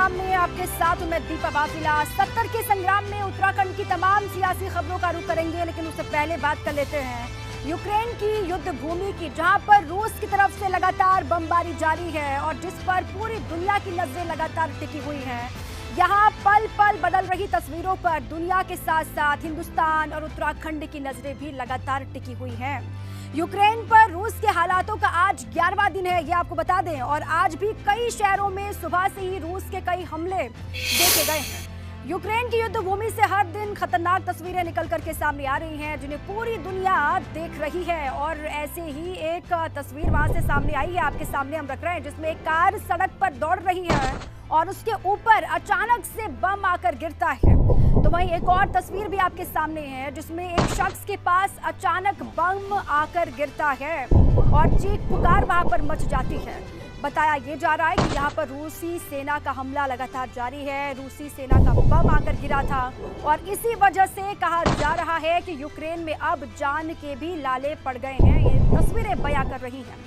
संग्राम में आपके साथ मैं दीपा बाफिला। 70 के संग्राम में उत्तराखंड की तमाम सियासी खबरों का रुख करेंगे, लेकिन उससे पहले बात कर लेते हैं यूक्रेन की युद्ध भूमि की, जहां पर रूस की तरफ से लगातार बमबारी जारी है और जिस पर पूरी दुनिया की नजरें लगातार टिकी हुई हैं। यहाँ पल पल बदल रही तस्वीरों पर दुनिया के साथ साथ हिंदुस्तान और उत्तराखंड की नजरें भी लगातार टिकी हुई हैं। यूक्रेन पर रूस के हालातों का आज 11वां दिन है, ये आपको बता दें, और आज भी कई शहरों में सुबह से ही रूस के कई हमले देखे गए हैं। यूक्रेन की युद्ध भूमि से हर दिन खतरनाक तस्वीरें निकल कर के सामने आ रही हैं, जिन्हें पूरी दुनिया देख रही है। और ऐसे ही एक तस्वीर वहां से सामने आई है, आपके सामने हम रख रहे हैं, जिसमें एक कार सड़क पर दौड़ रही है और उसके ऊपर अचानक से बम आकर गिरता है। तो वहीं एक और तस्वीर भी आपके सामने है, जिसमें एक शख्स के पास अचानक बम आकर गिरता है और चीख पुकार वहां पर मच जाती है। बताया ये जा रहा है कि यहाँ पर रूसी सेना का हमला लगातार जारी है। रूसी सेना का बम आकर गिरा था और इसी वजह से कहा जा रहा है कि यूक्रेन में अब जान के भी लाले पड़ गए हैं। ये तस्वीरें बयां कर रही हैं।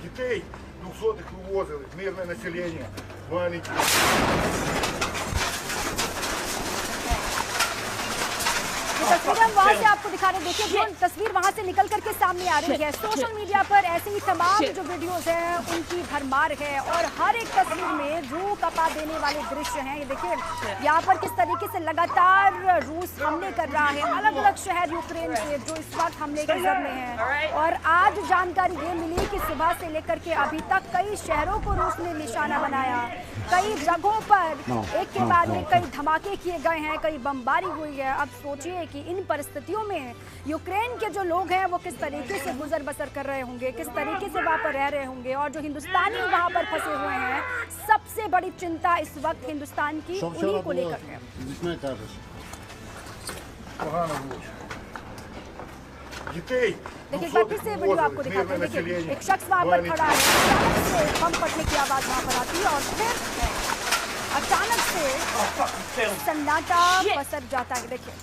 Детей 200-х вывозили, мирное население, маленькие. तस्वीर हम वहां से आपको दिखा रहे हैं। देखिए जो तस्वीर वहां से निकल करके सामने आ रही है, सोशल मीडिया पर ऐसे ही तमाम जो वीडियोस हैं उनकी भरमार है और हर एक तस्वीर में रूह कपा देने वाले दृश्य हैं। ये देखिए यहाँ पर किस तरीके से लगातार रूस हमले कर रहा है, अलग अलग शहर यूक्रेन के जो इस वक्त हमले की जद में हैं। और आज जानकारी ये मिली कि सुबह से लेकर के अभी तक कई शहरों को रूस ने निशाना बनाया, कई जगहों पर एक के बाद एक कई धमाके किए गए हैं, कई बमबारी हुई है। अब सोचिए कि इन परिस्थितियों में यूक्रेन के जो लोग हैं वो किस तरीके से गुजर बसर कर रहे होंगे, किस तरीके से वहाँ पर रह रहे होंगे। और जो हिंदुस्तानी वहाँ पर फंसे हुए हैं, सबसे बड़ी चिंता इस वक्त हिंदुस्तान की उन्हीं को लेकर है। देखिए फिर से वीडियो आपको दिखाते हैं। देखिए एक शख्स वहाँ पर खड़ा है, अचानक से बम फटने की आवाज वहाँ पर आती है और फिर अचानक से सन्नाटा पसर जाता है। देखिए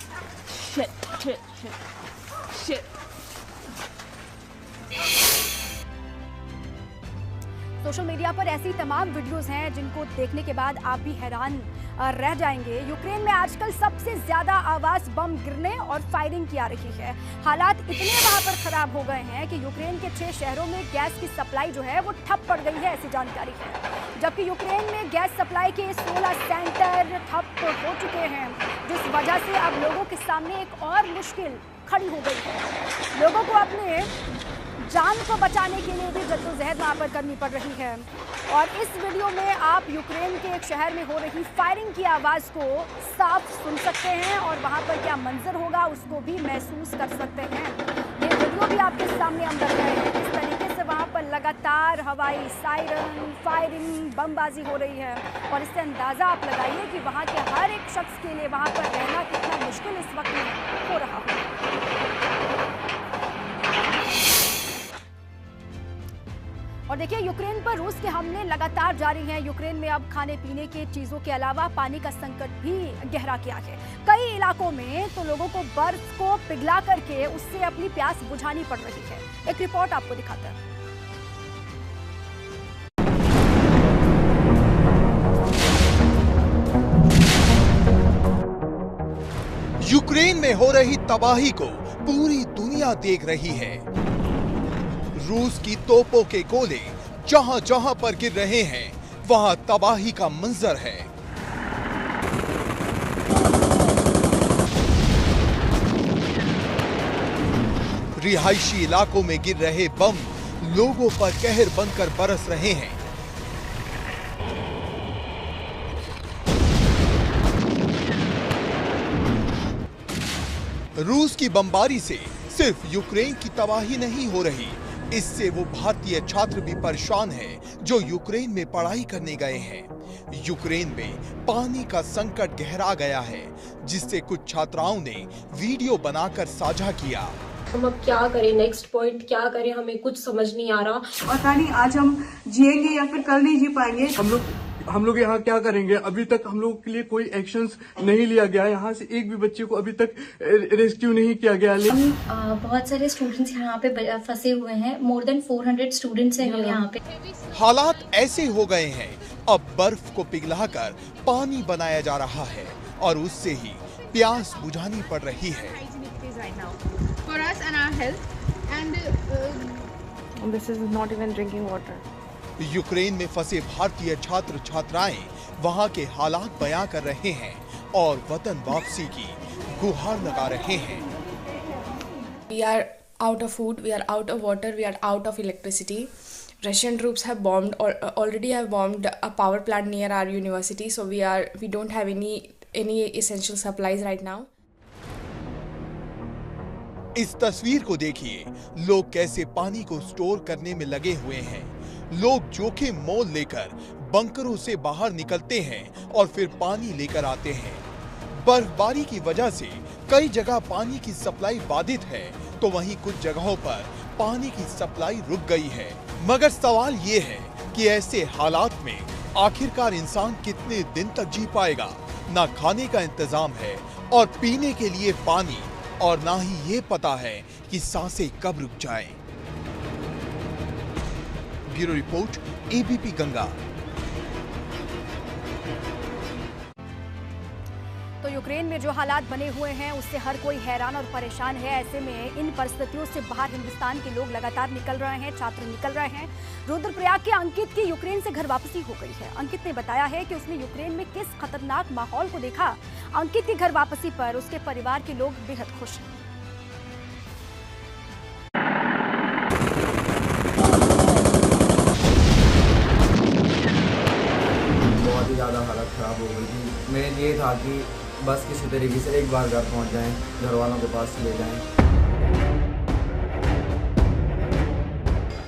सोशल मीडिया पर ऐसी तमाम वीडियोस हैं जिनको देखने के बाद आप भी हैरान रह जाएंगे। यूक्रेन में आजकल सबसे ज्यादा आवाज बम गिरने और फायरिंग की आ रही है। हालात इतने वहां पर खराब हो गए हैं कि यूक्रेन के 6 शहरों में गैस की सप्लाई जो है वो ठप पड़ गई है, ऐसी जानकारी है। जबकि यूक्रेन में गैस सप्लाई के 16 सेंटर ठप हो चुके हैं, जिस वजह से अब लोगों के सामने एक और मुश्किल खड़ी हो गई है। लोगों को अपने जान को बचाने के लिए भी जद्दोजहद वहाँ पर करनी पड़ रही है। और इस वीडियो में आप यूक्रेन के एक शहर में हो रही फायरिंग की आवाज़ को साफ सुन सकते हैं और वहाँ पर क्या मंजर होगा उसको भी महसूस कर सकते हैं। ये वीडियो भी आपके सामने हम रख रहे हैं, किस तरीके से वहाँ पर लगातार हवाई सायरन, फायरिंग, बमबाजी हो रही है। और इससे अंदाज़ा आप लगाइए कि वहाँ के हर एक शख्स के लिए वहाँ पर रहना कितना मुश्किल इस वक्त में हो रहा है। और देखिए यूक्रेन पर रूस के हमले लगातार जारी हैं। यूक्रेन में अब खाने पीने के चीज़ों के अलावा पानी का संकट भी गहरा गया है। कई इलाकों में तो लोगों को बर्फ को पिघला करके उससे अपनी प्यास बुझानी पड़ रही है। एक रिपोर्ट आपको दिखाता है। यूक्रेन में हो रही तबाही को पूरी दुनिया देख रही है। रूस की तोपों के गोले जहां जहां पर गिर रहे हैं, वहां तबाही का मंजर है। रिहायशी इलाकों में गिर रहे बम लोगों पर कहर बनकर बरस रहे हैं। रूस की बमबारी से सिर्फ यूक्रेन की तबाही नहीं हो रही, इससे वो भारतीय छात्र भी परेशान हैं जो यूक्रेन में पढ़ाई करने गए हैं। यूक्रेन में पानी का संकट गहरा गया है, जिससे कुछ छात्राओं ने वीडियो बनाकर साझा किया। हम अब क्या करें, नेक्स्ट पॉइंट क्या करें, हमें कुछ समझ नहीं आ रहा। पता नहीं आज हम जिएंगे या फिर कल नहीं जी पाएंगे। हम लोग हम लोग यहाँ क्या करेंगे? अभी तक हम लोग के लिए कोई एक्शंस नहीं लिया गया। यहाँ से एक भी बच्चे को अभी तक रेस्क्यू नहीं किया गया। हम बहुत सारे स्टूडेंट्स यहाँ पे फंसे हुए हैं। मोर देन 400 स्टूडेंट्स हैं हम यहाँ पे। हालात ऐसे हो गए हैं, अब बर्फ को पिघलाकर पानी बनाया जा रहा है और उससे ही प्यास बुझानी पड़ रही है। For us and our health, and this is not even drinking water. Ukraine में फंसे भारतीय छात्र छात्राएं वहां के हालात बयां कर रहे हैं और वतन वापसी की गुहार लगा रहे हैं। We are out of food, we are out of water, we are out of electricity. Russian troops have bombed or already have bombed a power plant near our university, so we don't have any essential supplies right now. इस तस्वीर को देखिए, लोग कैसे पानी को store करने में लगे हुए हैं। लोग जोखिम मोल लेकर बंकरों से बाहर निकलते हैं और फिर पानी लेकर आते हैं। बर्फबारी की वजह से कई जगह पानी की सप्लाई बाधित है, तो वहीं कुछ जगहों पर पानी की सप्लाई रुक गई है। मगर सवाल ये है कि ऐसे हालात में आखिरकार इंसान कितने दिन तक जी पाएगा? ना खाने का इंतजाम है और पीने के लिए पानी, और ना ही ये पता है कि सांसें कब रुक जाएं। Bureau report, ABP Ganga. तो यूक्रेन में जो हालात बने हुए हैं उससे हर कोई हैरान और परेशान है। ऐसे में इन परिस्थितियों से बाहर हिंदुस्तान के लोग लगातार निकल रहे हैं, छात्र निकल रहे हैं। रुद्रप्रयाग के अंकित की यूक्रेन से घर वापसी हो गई है। अंकित ने बताया है कि उसने यूक्रेन में किस खतरनाक माहौल को देखा। अंकित की घर वापसी पर उसके परिवार के लोग बेहद खुश हैं। बहुत ही ज़्यादा हालत ख़राब हो गई थी। मेन ये था कि बस किसी तरीके से एक बार घर पहुंच जाएं, घर वालों के पास ले जाएं।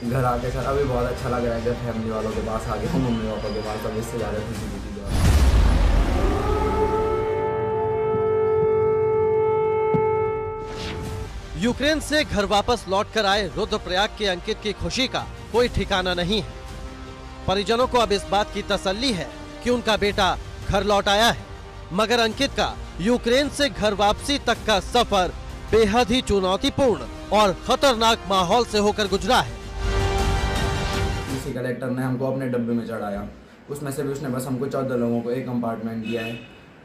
घर आके सर अभी बहुत अच्छा लग रहा है जब फैमिली वालों के पास आ गए, मम्मी पापा के पास, तब इससे ज़्यादा खुशी की थी। यूक्रेन से घर वापस लौटकर आए रुद्रप्रयाग के अंकित की खुशी का कोई ठिकाना नहीं है। परिजनों को अब इस बात की तसल्ली है कि उनका बेटा घर लौट आया है, मगर अंकित का यूक्रेन से घर वापसी तक का सफर बेहद ही चुनौतीपूर्ण और खतरनाक माहौल से होकर गुजरा है। किसी कलेक्टर ने हमको अपने डब्बे में चढ़ाया, उसमें से भी उसने बस हमको 14 लोगों को एक कंपार्टमेंट दिया है।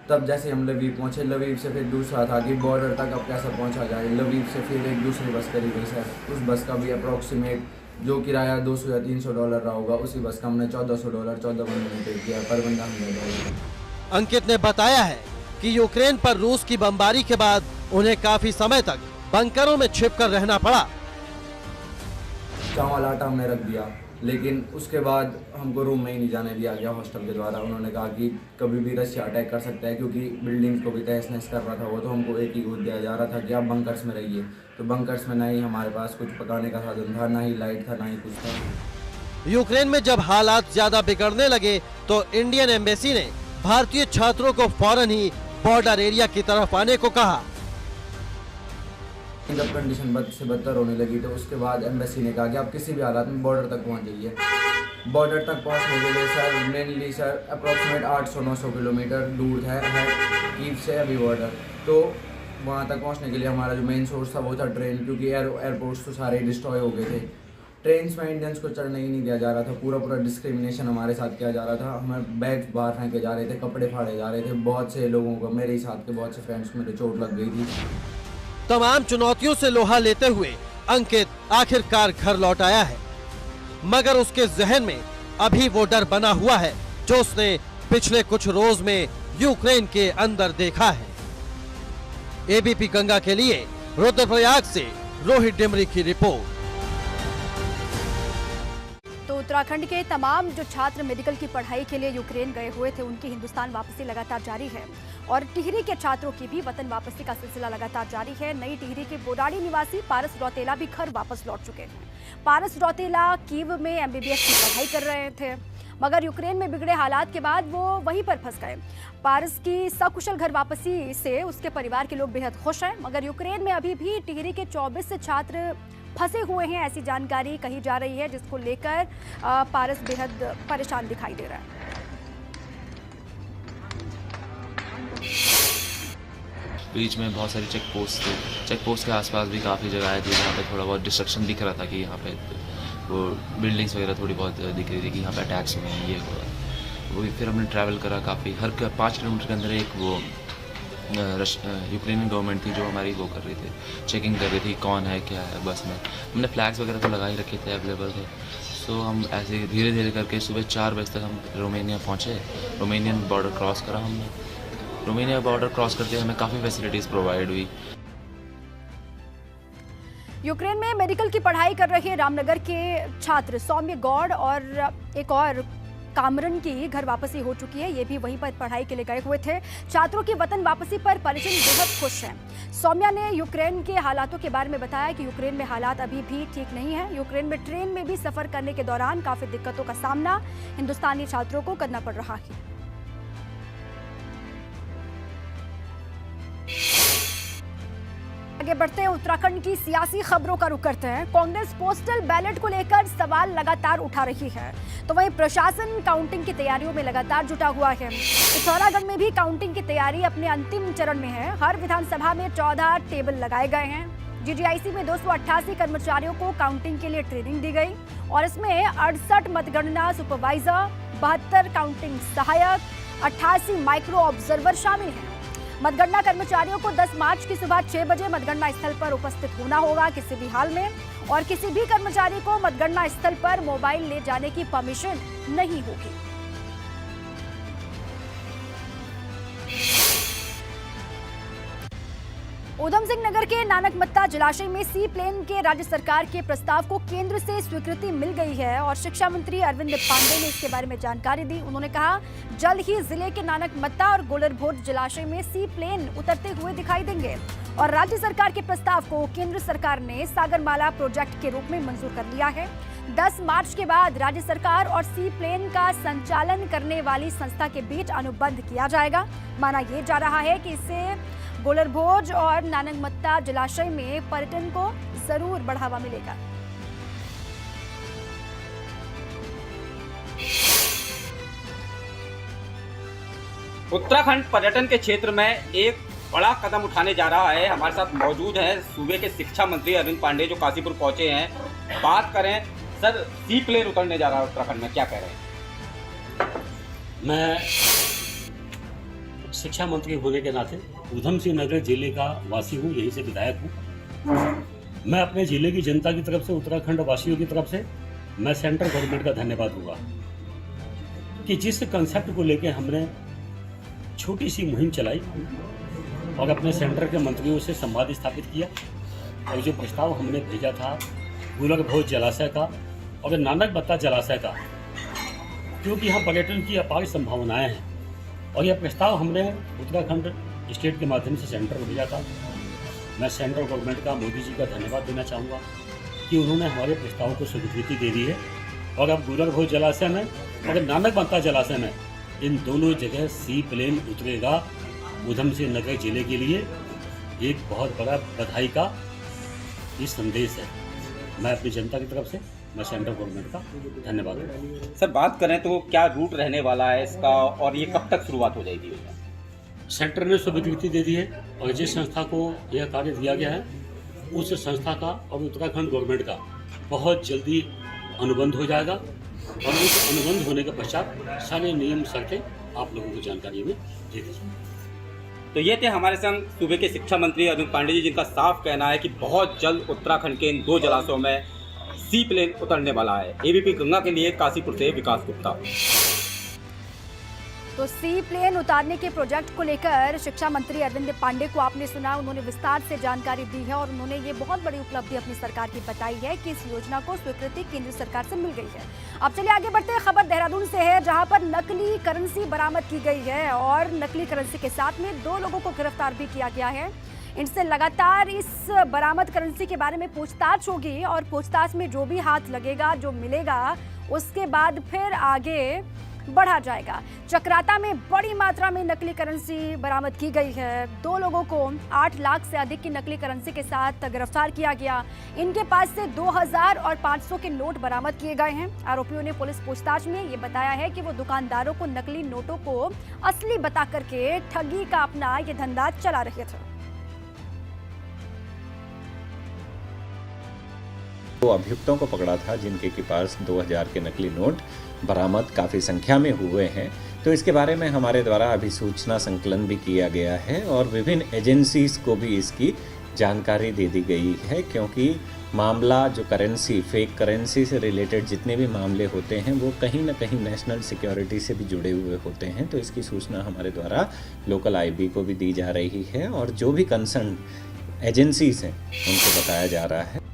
तब जैसे हम लवीव पहुंचे, लवीव से फिर दूसरा था कि बॉर्डर तक अब कैसे पहुंचा जाए। लवीव से फिर एक दूसरी बस करी गई सर, उस बस का भी अप्रॉक्सीमेट जो किराया $200 या $300 रहा होगा, उसी बस का हमने $1400 14 बंदों ने पे किया, पर बंदा हमने। अंकित ने बताया है कि यूक्रेन पर रूस की बमबारी के बाद उन्हें काफी समय तक बंकरों में छिपकर रहना पड़ा। चावल आटा हमने रख दिया, लेकिन उसके बाद हमको रूम में ही नहीं जाने दिया गया हॉस्टल के द्वारा। उन्होंने कहा कि कभी भी रशिया अटैक कर सकता है, क्योंकि बिल्डिंग्स को भी तहस नहस कर रहा था वो, तो हमको एक ही गोद दिया जा रहा था कि आप बंकर्स में रहिए। तो बंकर्स में ना ही हमारे पास कुछ पकाने का साधन था, ना ही लाइट था, ना ही कुछ था। यूक्रेन में जब हालात ज्यादा बिगड़ने लगे तो इंडियन एम्बेसी ने भारतीय छात्रों को फौरन ही बॉर्डर एरिया की तरफ आने को कहा। जब कंडीशन बद से बदतर होने लगी तो उसके बाद एम्बेसी ने कहा कि आप किसी भी हालात में बॉर्डर तक पहुंच जाइए। बॉर्डर तक पहुंचने के लिए sir mainly sir approximate 800-900 kilometre दूर है कीव से अभी बॉर्डर। तो वहां तक पहुंचने के लिए हमारा जो मेन सोर्स था वो था ट्रेन, क्योंकि एयरपोर्ट्स तो सारे डिस्ट्रॉय हो गए थे। ट्रेन में इंडियंस को चढ़ने ही नहीं दिया जा रहा था, पूरा डिस्क्रिमिनेशन हमारे साथ किया जा रहा था। हमें बैग बाहर फेंके जा रहे थे, कपड़े फाड़े जा रहे थे। बहुत से लोगों को, मेरे ही साथ के बहुत से फ्रेंड्स में तो चोट लग गई थी। तमाम चुनौतियों से लोहा लेते हुए अंकित आखिरकार घर लौट आया है, मगर उसके जहन में अभी वो डर बना हुआ है जो उसने पिछले कुछ रोज में यूक्रेन के अंदर देखा है। एबीपी गंगा के लिए रुद्रप्रयाग से रोहित डिमरी की रिपोर्ट। तो उत्तराखंड के तमाम जो छात्र मेडिकल की पढ़ाई के लिए यूक्रेन गए हुए थे उनकी हिंदुस्तान वापसी लगातार जारी है, और टिहरी के छात्रों की भी वतन वापसी का सिलसिला लगातार जारी है। नई टिहरी के बोराड़ी निवासी पारस रौतेला भी घर वापस लौट चुके हैं। पारस रौतेला कीव में एमबीबीएस की पढ़ाई कर रहे थे, मगर यूक्रेन में बिगड़े हालात के बाद वो वहीं पर फंस गए। पारस की सकुशल घर वापसी से उसके परिवार के लोग बेहद खुश हैं, मगर यूक्रेन में अभी भी टिहरी के 24 छात्र फंसे हुए हैं, ऐसी जानकारी कही जा रही है, जिसको लेकर पारस बेहद परेशान दिखाई दे रहा है। बीच में बहुत सारी चेक पोस्ट थे। चेक पोस्ट के आसपास भी काफ़ी जगह थी जहाँ पे थोड़ा बहुत डिस्ट्रक्शन दिख रहा था कि यहाँ पे वो बिल्डिंग्स वगैरह थोड़ी बहुत दिख रही थी कि यहाँ पे अटैक्स हुए हैं, ये हुआ। वो फिर हमने ट्रैवल करा काफ़ी, हर 5 किलोमीटर के अंदर एक वो यूक्रेनियन गवर्नमेंट थी जो हमारी वो कर रही थी, चेकिंग कर रही थी कौन है क्या है बस में। हमने फ्लैग्स वगैरह तो लगा ही रखे थे, अवेलेबल थे। सो हम ऐसे धीरे धीरे करके सुबह 4 बजे तक हम रोमानिया पहुँचे। रोमानियन बॉर्डर क्रॉस करा हमने। रोमानिया बॉर्डर क्रॉस करते हमें काफ़ी फैसिलिटीज़ प्रोवाइड हुई। यूक्रेन में मेडिकल की पढ़ाई कर रहे रामनगर के छात्र सौम्य गौड़ और एक और कामरन की घर वापसी हो चुकी है। ये भी वहीं पर पढ़ाई के लिए गए हुए थे। छात्रों की वतन वापसी पर परिजन बेहद खुश हैं। सौम्या ने यूक्रेन के हालातों के बारे में बताया कि यूक्रेन में हालात अभी भी ठीक नहीं है। यूक्रेन में ट्रेन में भी सफर करने के दौरान काफी दिक्कतों का सामना हिंदुस्तानी छात्रों को करना पड़ रहा है। आगे बढ़ते हैं, उत्तराखंड की सियासी खबरों का रुख करते हैं। कांग्रेस पोस्टल बैलेट को लेकर सवाल लगातार उठा रही है, तो वहीं प्रशासन काउंटिंग की तैयारियों में लगातार जुटा हुआ है। पिथौरागढ़ में भी काउंटिंग की तैयारी अपने अंतिम चरण में है। हर विधानसभा में 14 टेबल लगाए गए हैं। जीजीआईसी में 288 कर्मचारियों को काउंटिंग के लिए ट्रेनिंग दी गई और इसमें 68 मतगणना सुपरवाइजर, 72 काउंटिंग सहायक, 88 माइक्रो ऑब्जर्वर शामिल हैं। मतगणना कर्मचारियों को 10 मार्च की सुबह 6 बजे मतगणना स्थल पर उपस्थित होना होगा किसी भी हाल में, और किसी भी कर्मचारी को मतगणना स्थल पर मोबाइल ले जाने की परमिशन नहीं होगी। उधम सिंह नगर के नानकमत्ता जलाशय में सी प्लेन के राज्य सरकार के प्रस्ताव को केंद्र से स्वीकृति मिल गई है और शिक्षा मंत्री अरविंद पांडे ने इसके बारे में जानकारी दी। उन्होंने कहा जल्द ही जिले के नानकमत्ता और गोलरभोट जलाशय में सी प्लेन उतरते हुए दिखाई देंगे और राज्य सरकार के प्रस्ताव को केंद्र सरकार ने सागरमाला प्रोजेक्ट के रूप में मंजूर कर लिया है। 10 मार्च के बाद राज्य सरकार और सी प्लेन का संचालन करने वाली संस्था के बीच अनुबंध किया जाएगा। माना यह जा रहा है कि इससे गोलरभोज और नानकमत्ता जलाशय में पर्यटन को जरूर बढ़ावा मिलेगा। उत्तराखंड पर्यटन के क्षेत्र में एक बड़ा कदम उठाने जा रहा है। हमारे साथ मौजूद है सूबे के शिक्षा मंत्री अरविंद पांडे जो काशीपुर पहुंचे हैं। बात करें सर, सी प्लेन उतरने जा रहा है उत्तराखंड में, क्या कह रहे हैं? मैं शिक्षा मंत्री होने के नाते उधम सिंह नगर जिले का वासी हूँ, यहीं से विधायक हूँ। मैं अपने जिले की जनता की तरफ से, उत्तराखंड वासियों की तरफ से मैं सेंट्रल गवर्नमेंट का धन्यवाद दूंगा कि जिस कंसेप्ट को लेकर हमने छोटी सी मुहिम चलाई और अपने सेंटर के मंत्रियों से संवाद स्थापित किया और जो प्रस्ताव हमने भेजा था गोलरभोज जलाशय का और नानकमत्ता जलाशय का, क्योंकि यहाँ पर्यटन की अपार संभावनाएं हैं और यह प्रस्ताव हमने उत्तराखंड स्टेट के माध्यम से सेंटर को भेजा था। मैं सेंट्रल गवर्नमेंट का, मोदी जी का धन्यवाद देना चाहूँगा कि उन्होंने हमारे प्रस्ताव को स्वीकृति दे दी है और अब गोलरभोज जलाशय में और नानकमत्ता जलाशय में इन दोनों जगह सी प्लेन उतरेगा। उधम सिंह नगर जिले के लिए एक बहुत बड़ा बधाई का ये संदेश है। मैं अपनी जनता की तरफ से मैं सेंट्रल गवर्नमेंट का धन्यवाद करता। सर बात करें तो क्या रूट रहने वाला है इसका और ये कब तक शुरुआत हो जाएगी? सेंटर ने स्वीकृति दे दी है और जिस संस्था को यह कार्य दिया गया है उस संस्था का और उत्तराखंड गवर्नमेंट का बहुत जल्दी अनुबंध हो जाएगा और उस अनुबंध होने के पश्चात सारे नियम शर्तें आप लोगों को जानकारी में दे दी जाएगी। तो ये थे हमारे संग सूबे के शिक्षा मंत्री अरविंद पांडे जी, जिनका साफ कहना है कि बहुत जल्द उत्तराखंड के इन 2 जलाशयों में सी प्लेन उतरने वाला है। एबीपी गंगा के लिए काशीपुर से विकास गुप्ता। तो सी प्लेन उतारने के प्रोजेक्ट को लेकर शिक्षा मंत्री अरविंद पांडे को आपने सुना, उन्होंने विस्तार से जानकारी दी है और उन्होंने ये बहुत बड़ी उपलब्धि अपनी सरकार की बताई है कि इस योजना को स्वीकृति केंद्र सरकार से मिल गई है। अब चलिए आगे बढ़ते हैं। खबर देहरादून से है, जहां पर नकली करेंसी बरामद की गई है और नकली करेंसी के साथ में 2 लोगों को गिरफ्तार भी किया गया है। इनसे लगातार इस बरामद करेंसी के बारे में पूछताछ होगी और पूछताछ में जो भी हाथ लगेगा, जो मिलेगा, उसके बाद फिर आगे बढ़ा जाएगा। चक्राता में बड़ी मात्रा में नकली करेंसी बरामद की गई है। 2 लोगों को 8 लाख से अधिक की नकली करेंसी के साथ गिरफ्तार किया गया। इनके पास से 2000 और 500 के नोट बरामद किए गए हैं। आरोपियों ने पुलिस पूछताछ में ये बताया है कि वो दुकानदारों को नकली नोटों को असली बता करके ठगी का अपना ये धंधा चला रहे थे। वो अभियुक्तों को पकड़ा था जिनके के पास 2000 के नकली नोट बरामद काफ़ी संख्या में हुए हैं। तो इसके बारे में हमारे द्वारा अभी सूचना संकलन भी किया गया है और विभिन्न एजेंसीज को भी इसकी जानकारी दे दी गई है, क्योंकि मामला जो करेंसी, फेक करेंसी से रिलेटेड जितने भी मामले होते हैं वो कहीं ना कहीं नेशनल सिक्योरिटी से भी जुड़े हुए होते हैं। तो इसकी सूचना हमारे द्वारा लोकल आईबी को भी दी जा रही है और जो भी कंसर्न एजेंसीज हैं उनको बताया जा रहा है।